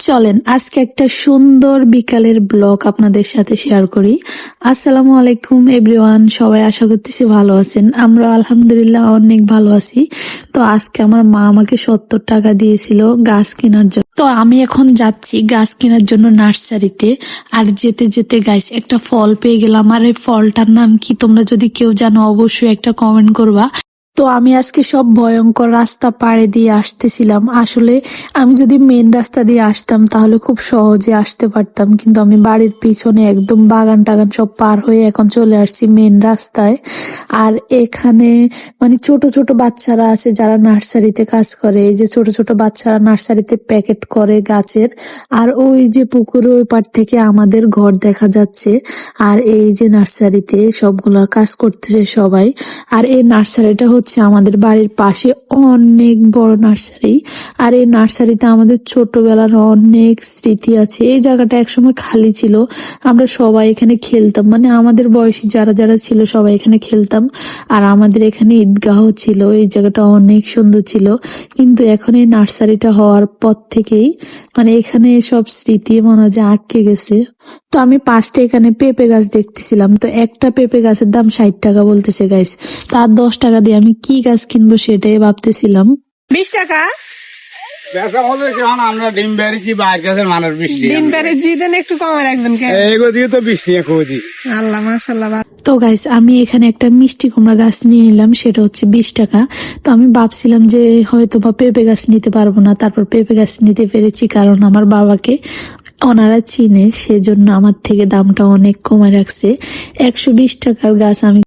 চলেন আজকে একটা সুন্দর বিকালের ব্লগ আপনাদের সাথে শেয়ার করি। আসসালামু আলাইকুম এভরিওয়ান, সবাই আশা করতেছি ভালো আছেন। আমরা আলহামদুলিল্লাহ অনেক ভালো আছি। তো আজকে আমার মা আমাকে 70 টাকা দিয়েছিল গাছ কেনার জন্য। তো আমি এখন যাচ্ছি গাছ কেনার জন্য নার্সারিতে। আর যেতে যেতে গাইস একটা ফল পেয়ে গেলাম। আর এই ফলটার নাম কি তোমরা যদি কেউ জানো অবশ্যই একটা কমেন্ট করবা। তো আমি আজকে সব ভয়ঙ্কর রাস্তা পাড়ে দিয়ে আসতেছিলাম। আসলে আমি যদি মেন রাস্তা দিয়ে আসতাম তাহলে খুব সহজে আসতে পারতাম, কিন্তু আমি বাড়ির পিছনে একদম বাগান টাগান সব পার হয়ে এখন চলে আসছি মেন রাস্তায়। আর এখানে মানে ছোট ছোট বাচ্চারা আছে যারা নার্সারিতে কাজ করে। এই যে ছোট ছোট বাচ্চারা নার্সারিতে প্যাকেট করে গাছের। আর ওই যে পুকুরের ওই পার থেকে আমাদের ঘর দেখা যাচ্ছে। আর এই যে নার্সারিতে সবগুলা কাজ করতেছে সবাই। আর এই নার্সারিটা হচ্ছে আমাদের বাড়ির পাশে অনেক বড় নার্সারি। আর এই নার্সারিতে আমাদের ছোটবেলার অনেক স্মৃতি আছে। এই জায়গাটা একসময় খালি ছিল, আমরা সবাই এখানে খেলতাম, মানে আমাদের বয়সী যারা যারা ছিল সবাই এখানে খেলতাম। আর আমাদের এখানে ঈদগাহ ছিল, এই জায়গাটা অনেক সুন্দর ছিল। কিন্তু এখন এই নার্সারিটা হওয়ার পর থেকেই মানে এখানে সব স্মৃতি মনে হয় যে আটকে গেছে। তো আমি 5টা এখানে পেঁপে গাছ দেখতেছিলাম। তো একটা পেঁপে গাছের দাম 60 টাকা বলতেছে গাইস। তার 10 টাকা দিয়ে আমি কি গাছ কিনবো সেটাই ভাবতেছিলাম। 20 টাকা ব্যবসা হবে কেমন? আমরা ডিম বেড়েছি বাইরের কাছে মানুষ বৃষ্টি দিন পরে জিদেন একটু কমে রাখবেন কেন? এগো দিয়ে তো বৃষ্টি খুঁজি। আল্লাহ মাশাআল্লাহ। তো গাইস আমি এখানে একটা মিষ্টি কুমড়া গাছ নিয়ে নিলাম, সেটা হচ্ছে 20 টাকা। তো আমি ভাবছিলাম যে হয়তো বা পেঁপে গাছ নিতে পারবো না, তারপর পেঁপে গাছ নিতে পেরেছি কারণ আমার বাবাকে ওনারা চিনে, সেজন্য আমার থেকে দামটা অনেক কমে রাখছে। 120 টাকার গাছ আমি